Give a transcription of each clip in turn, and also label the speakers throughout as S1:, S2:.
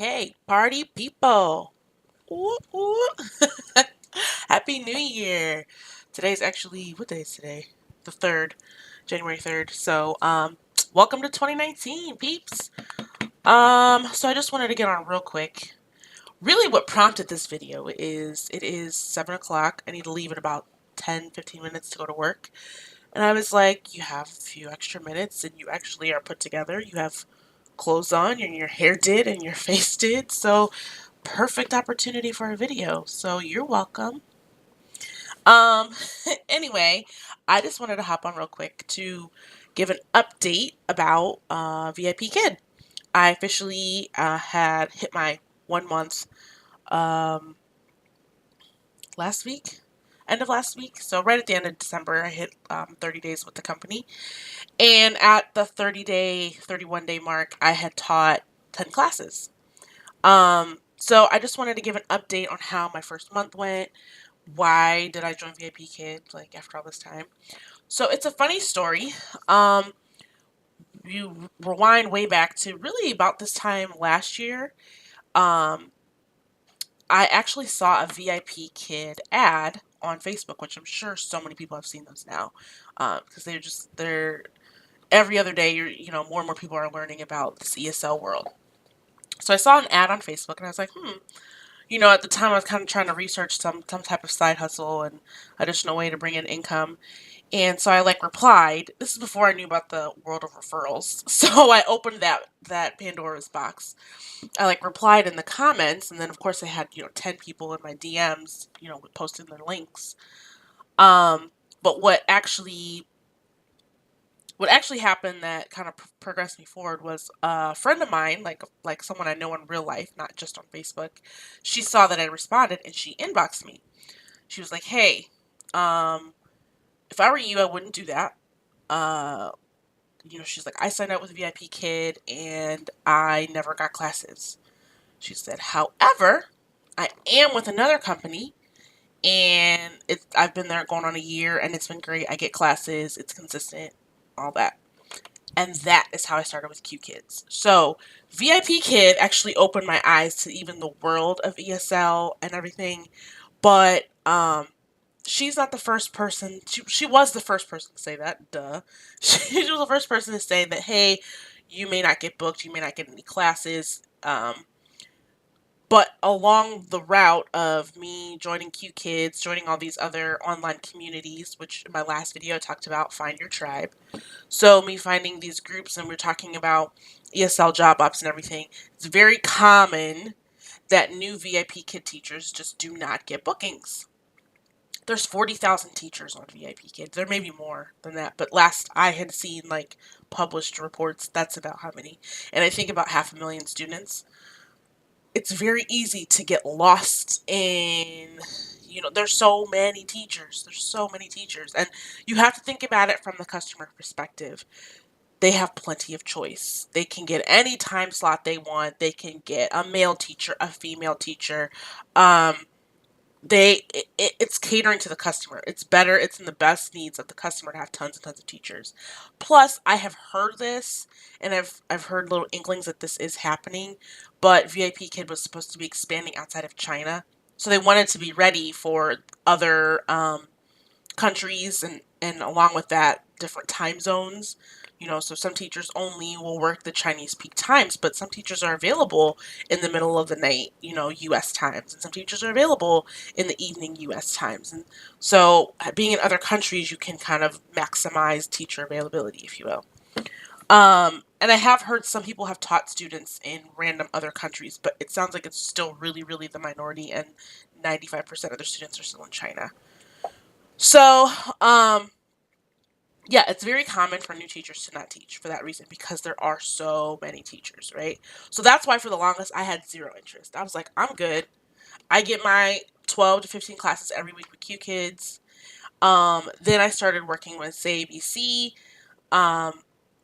S1: Hey, party people. Ooh, ooh. Happy New Year. Today's actually, what day is today? The 3rd, January 3rd. Welcome to 2019, peeps. So I just wanted to get on real quick. Really what prompted this video is it is 7 o'clock. I need to leave in about 10, 15 minutes to go to work. And I was like, you have a few extra minutes and you actually are put together. You have clothes on and your hair did and your face did. So perfect opportunity for a video. So you're welcome. Um, anyway, I just wanted to hop on real quick to give an update about VIPkid. I officially had hit my 1 month um, last week, end of last week. So right at the end of December, I hit 30 days with the company. And at the 31 day mark, I had taught 10 classes. So I just wanted to give an update on how my first month went. Why did I join VIPkid like after all this time? So it's a funny story. Um, you rewind way back to really about this time last year. Um, I actually saw a VIPkid ad on Facebook, which I'm sure so many people have seen those now, because they're every other day. More and more people are learning about this ESL world. So I saw an ad on Facebook, and I was like, at the time I was kind of trying to research some type of side hustle and additional way to bring in income. And so I like replied. This is before I knew about the world of referrals. So I opened that Pandora's box. I like replied in the comments, and then of course I had 10 people in my DMs posting their links. Um, but what actually happened that kind of progressed me forward was a friend of mine, like someone I know in real life, not just on Facebook. She saw that I responded and she inboxed me. She was like, "Hey, um, if I were you, I wouldn't do that." Uh, she's like, "I signed up with VIPkid and I never got classes." She said, "However, I am with another company and I've been there going on a year and it's been great. I get classes, it's consistent, all that." And that is how I started with Q Kids. So VIPkid actually opened my eyes to even the world of ESL and everything. But she's not the first person. She was the first person to say that. Duh. She was the first person to say that, hey, you may not get booked, you may not get any classes. But along the route of me joining Q Kids, joining all these other online communities, which in my last video I talked about, find your tribe. So me finding these groups and we're talking about ESL job ops and everything, it's very common that new VIPkid teachers just do not get bookings. There's 40,000 teachers on VIPkid. There may be more than that, but last I had seen like published reports, that's about how many. And I think about 500,000 students. It's very easy to get lost in, there's so many teachers. There's so many teachers. And you have to think about it from the customer perspective. They have plenty of choice. They can get any time slot they want. They can get a male teacher, a female teacher. Um, it's catering to the customer. It's better. It's in the best needs of the customer to have tons and tons of teachers. Plus, I have heard this, and I've heard little inklings that this is happening. But VIPkid was supposed to be expanding outside of China, so they wanted to be ready for other countries and along with that different time zones. So some teachers only will work the Chinese peak times, but some teachers are available in the middle of the night, US times, and some teachers are available in the evening US times. And so being in other countries, you can kind of maximize teacher availability, if you will. And I have heard some people have taught students in random other countries, but it sounds like it's still really, really the minority, and 95% of their students are still in China. So, yeah, it's very common for new teachers to not teach for that reason because there are so many teachers, right? So that's why for the longest I had zero interest. I was like, I'm good. I get my 12 to 15 classes every week with Q Kids. Then I started working with Say ABC. Um,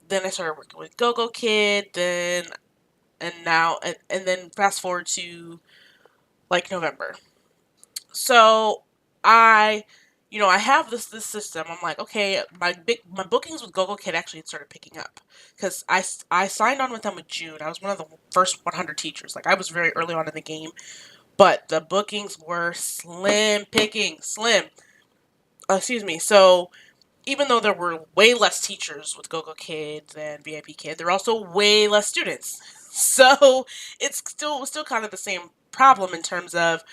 S1: then I started working with GoGo Kid. Then fast forward to like November. So I I have this system. I'm like, okay, my bookings with GoGoKid actually started picking up because I signed on with them in June. I was one of the first 100 teachers. Like I was very early on in the game, but the bookings were slim picking, slim. Excuse me. So even though there were way less teachers with GoGoKid than VIPkid, there were also way less students. So it's still kind of the same problem in terms of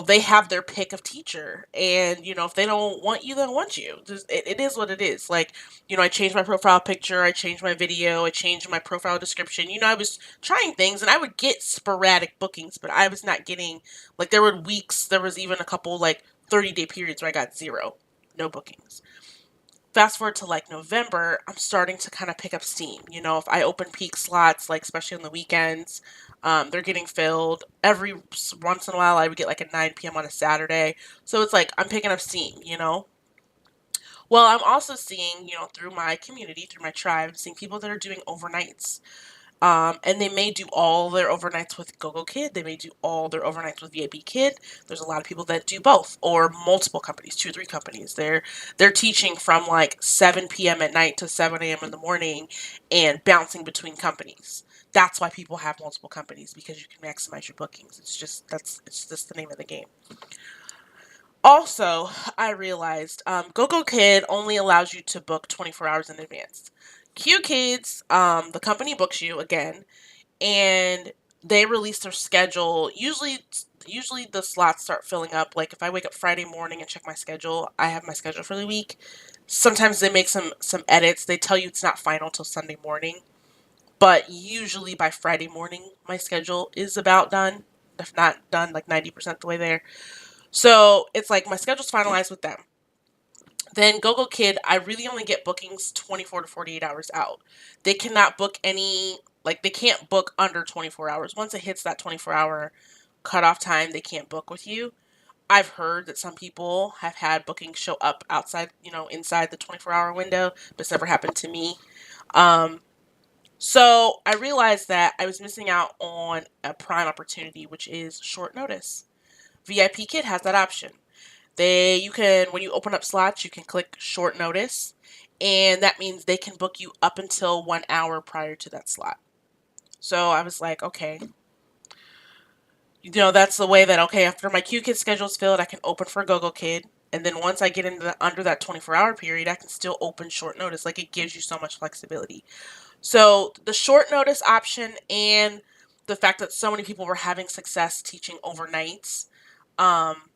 S1: they have their pick of teacher. And, if they don't want you, they don't want you. It is what it is. Like, I changed my profile picture, I changed my video, I changed my profile description. I was trying things and I would get sporadic bookings, but I was not getting, like, there were weeks, there was even a couple, like, 30-day periods where I got zero, no bookings. Fast forward to like November, I'm starting to kind of pick up steam. If I open peak slots, like especially on the weekends, they're getting filled. Every once in a while, I would get like a 9 p.m. on a Saturday. So it's like I'm picking up steam. Well, I'm also seeing, through my community, through my tribe, seeing people that are doing overnights. And they may do all their overnights with GoGoKid. They may do all their overnights with VIPkid. There's a lot of people that do both or multiple companies, 2 or 3 companies. They're teaching from like 7 p.m. at night to 7 a.m. in the morning and bouncing between companies. That's why people have multiple companies because you can maximize your bookings. It's just the name of the game. Also, I realized GoGoKid only allows you to book 24 hours in advance. QKids, the company books you again and they release their schedule. Usually the slots start filling up. Like if I wake up Friday morning and check my schedule, I have my schedule for the week. Sometimes they make some edits. They tell you it's not final till Sunday morning, but usually by Friday morning my schedule is about done. If not done, like 90% the way there. So it's like my schedule's finalized with them. Then GoGoKid, I really only get bookings 24 to 48 hours out. They cannot book they can't book under 24 hours. Once it hits that 24-hour cutoff time, they can't book with you. I've heard that some people have had bookings show up outside, inside the 24-hour window, but it's never happened to me. Um, so I realized that I was missing out on a prime opportunity, which is short notice. VIPkid has that option. You can, when you open up slots, you can click short notice, and that means they can book you up until 1 hour prior to that slot. So I was like, okay, that's the way that, okay, after my QKid schedule is filled, I can open for GoGoKid. And then once I get under that 24-hour period, I can still open short notice. Like it gives you so much flexibility. So the short notice option and the fact that so many people were having success teaching overnights, um,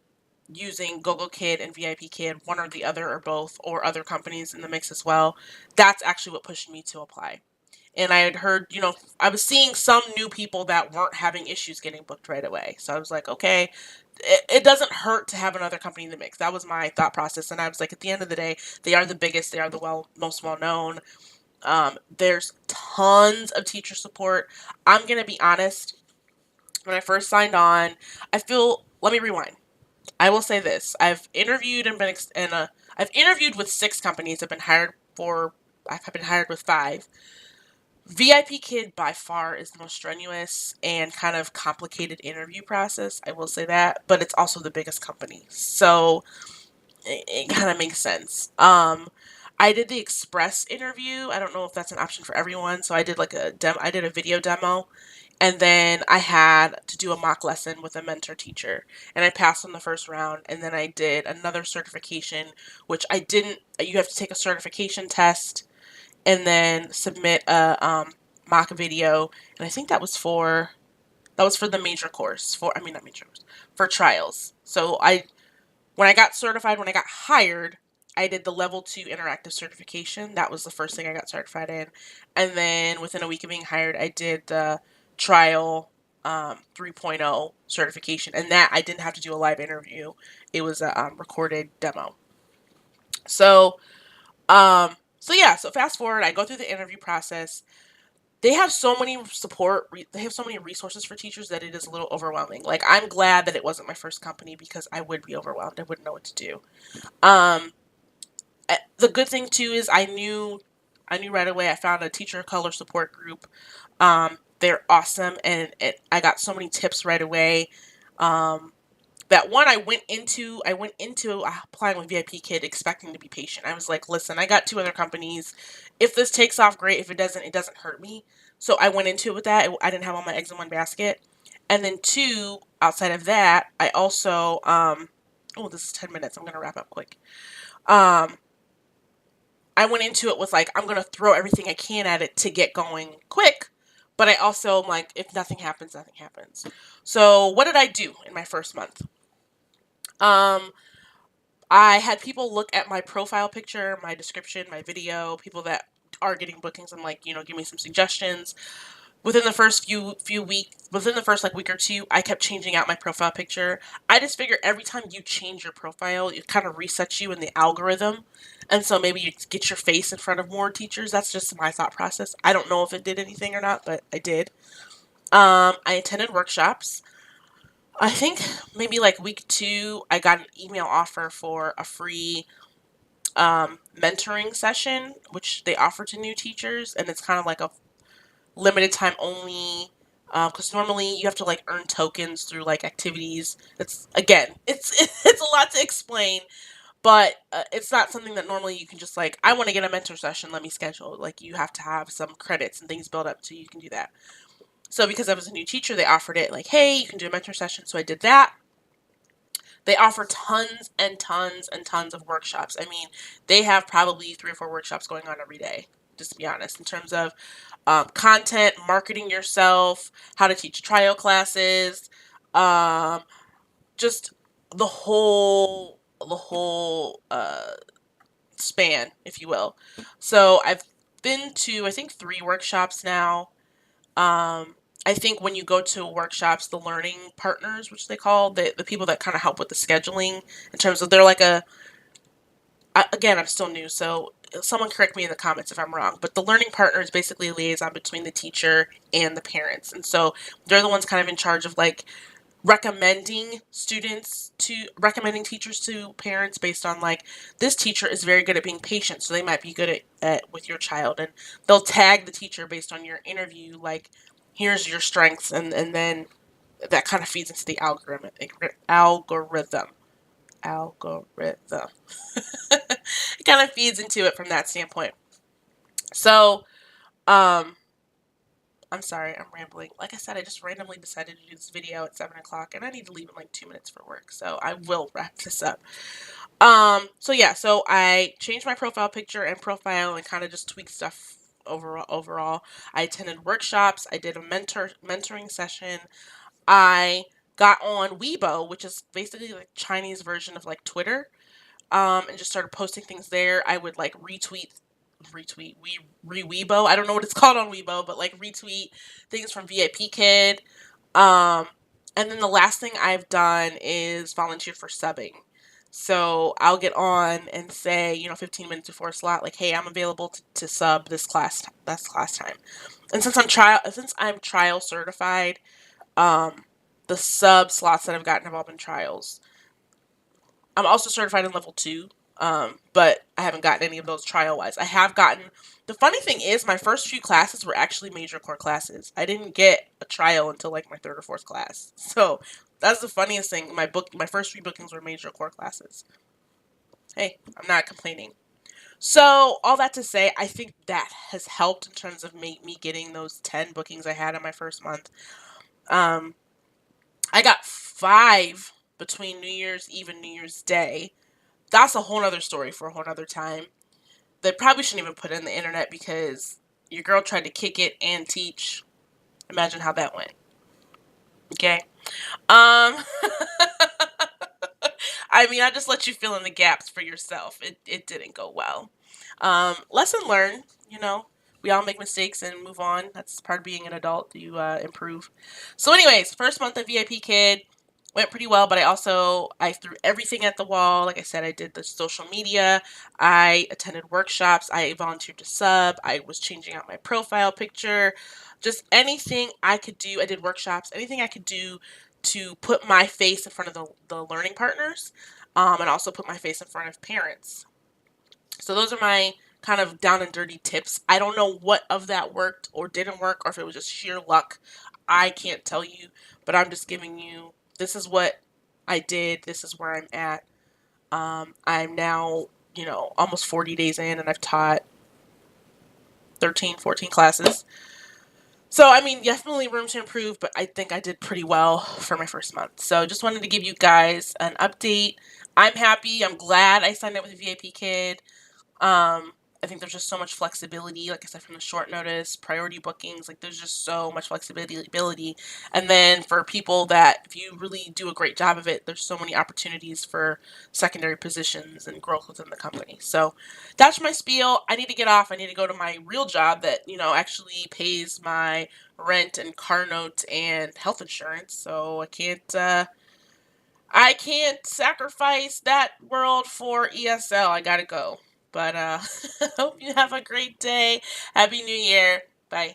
S1: using GoGoKid and VIPkid, one or the other or both, or other companies in the mix as well, that's actually what pushed me to apply. And I had heard, I was seeing some new people that weren't having issues getting booked right away. So I was like, okay, it doesn't hurt to have another company in the mix. That was my thought process. And I was like, at the end of the day, they are the biggest, they are the most well known. There's tons of teacher support. I'm going to be honest, when I first signed on, let me rewind. I will say this: I've interviewed and I've interviewed with 6 companies. I've been hired with 5. VIPkid by far is the most strenuous and kind of complicated interview process. I will say that, but it's also the biggest company, so it kind of makes sense. I did the express interview. I don't know if that's an option for everyone, so I did like I did a video demo, and then I had to do a mock lesson with a mentor teacher, and I passed on the first round. And then I did another certification, which I didn't. You have to take a certification test and then submit a mock video, and I think that was for the major course for I mean not major course for trials. So when I got certified, when I got hired, I did the level 2 interactive certification. That was the first thing I got certified in. And then within a week of being hired, I did the trial 3.0 certification. And that I didn't have to do a live interview. It was a recorded demo. So, so fast forward, I go through the interview process. They have so many they have so many resources for teachers that it is a little overwhelming. Like, I'm glad that it wasn't my first company because I would be overwhelmed. I wouldn't know what to do. Um, the good thing too is I knew right away. I found a teacher of color support group. They're awesome, and I got so many tips right away. Um, that one, I went into applying with VIPkid expecting to be patient. I was like, listen, I got 2 other companies. If this takes off, great. If it doesn't hurt me. So I went into it with that. I didn't have all my eggs in one basket. And then 2, outside of that, I also oh, this is 10 minutes. I'm gonna wrap up quick. Um, I went into it with like, I'm gonna throw everything I can at it to get going quick. But I also am like, if nothing happens, nothing happens. So what did I do in my first month? Um, I had people look at my profile picture, my description, my video, people that are getting bookings and like, give me some suggestions. Within the first few weeks, within the first like week or two, I kept changing out my profile picture. I just figure every time you change your profile, it kind of resets you in the algorithm. And so maybe you get your face in front of more teachers. That's just my thought process. I don't know if it did anything or not, but I did. I attended workshops. I think maybe like week 2, I got an email offer for a free mentoring session, which they offer to new teachers, and it's kind of like a limited time only. Because normally you have to like earn tokens through like activities. It's again, it's it's a lot to explain, but it's not something that normally you can just like. I want to get a mentor session. Let me schedule. Like you have to have some credits and things built up so you can do that. So because I was a new teacher, they offered it like, hey, you can do a mentor session. So I did that. They offer tons and tons and tons of workshops. I mean, they have probably 3 or 4 workshops going on every day, just to be honest, in terms of content, marketing yourself, how to teach trial classes, um, just the whole span, if you will. So I've been to, I think, 3 workshops now. I think when you go to workshops, the learning partners, which they call the people that kind of help with the scheduling, in terms of they're like again, I'm still new, so someone correct me in the comments if I'm wrong, but the learning partner is basically a liaison between the teacher and the parents. And so they're the ones kind of in charge of like recommending teachers to parents based on like, this teacher is very good at being patient, so they might be good at with your child, and they'll tag the teacher based on your interview, like, here's your strengths, and then that kind of feeds into the algorithm. It kind of feeds into it from that standpoint. So, um, I'm sorry, I'm rambling. Like I said, I just randomly decided to do this video at 7 o'clock, and I need to leave in like 2 minutes for work, so I will wrap this up. So yeah, so I changed my profile picture and profile and kind of just tweaked stuff overall. I attended workshops. I did a mentoring session. I got on Weibo, which is basically like Chinese version of like Twitter, and just started posting things there. I would like Weibo. I don't know what it's called on Weibo, but like retweet things from VIPkid. Um, and then the last thing I've done is volunteer for subbing. So I'll get on and say, 15 minutes before a slot, like, hey, I'm available to sub this class time. And since I'm trial certified, um, the sub slots that I've gotten have all been trials. I'm also certified in level 2, but I haven't gotten any of those trial wise. I have gotten. The funny thing is, my first few classes were actually major core classes. I didn't get a trial until like my 3rd or 4th class. So that's the funniest thing. My first 3 bookings were major core classes. Hey, I'm not complaining. So all that to say, I think that has helped in terms of me getting those 10 bookings I had in my first month. Um, I got 5 between New Year's Eve and New Year's Day. That's a whole other story for a whole other time. They probably shouldn't even put it in the internet because your girl tried to kick it and teach. Imagine how that went. Okay. Um, I mean, I just let you fill in the gaps for yourself. It didn't go well. Lesson learned, we all make mistakes and move on. That's part of being an adult. You improve. So anyways, first month of VIPkid went pretty well, but I threw everything at the wall. Like I said, I did the social media. I attended workshops. I volunteered to sub. I was changing out my profile picture. Just anything I could do. I did workshops. Anything I could do to put my face in front of the learning partners, and also put my face in front of parents. So those are my kind of down and dirty tips. I don't know what of that worked or didn't work, or if it was just sheer luck. I can't tell you, but I'm just giving you, this is what I did. This is where I'm at. I'm now, almost 40 days in, and I've taught 13, 14 classes. So, I mean, definitely room to improve, but I think I did pretty well for my first month. So, just wanted to give you guys an update. I'm happy. I'm glad I signed up with VIPkid. Um, I think there's just so much flexibility, like I said, from the short notice, priority bookings, like there's just so much flexibility. And then for people that, if you really do a great job of it, there's so many opportunities for secondary positions and growth within the company. So that's my spiel. I need to get off. I need to go to my real job that, actually pays my rent and car note and health insurance. So I can't sacrifice that world for ESL. I gotta go. But hope you have a great day. Happy New Year. Bye.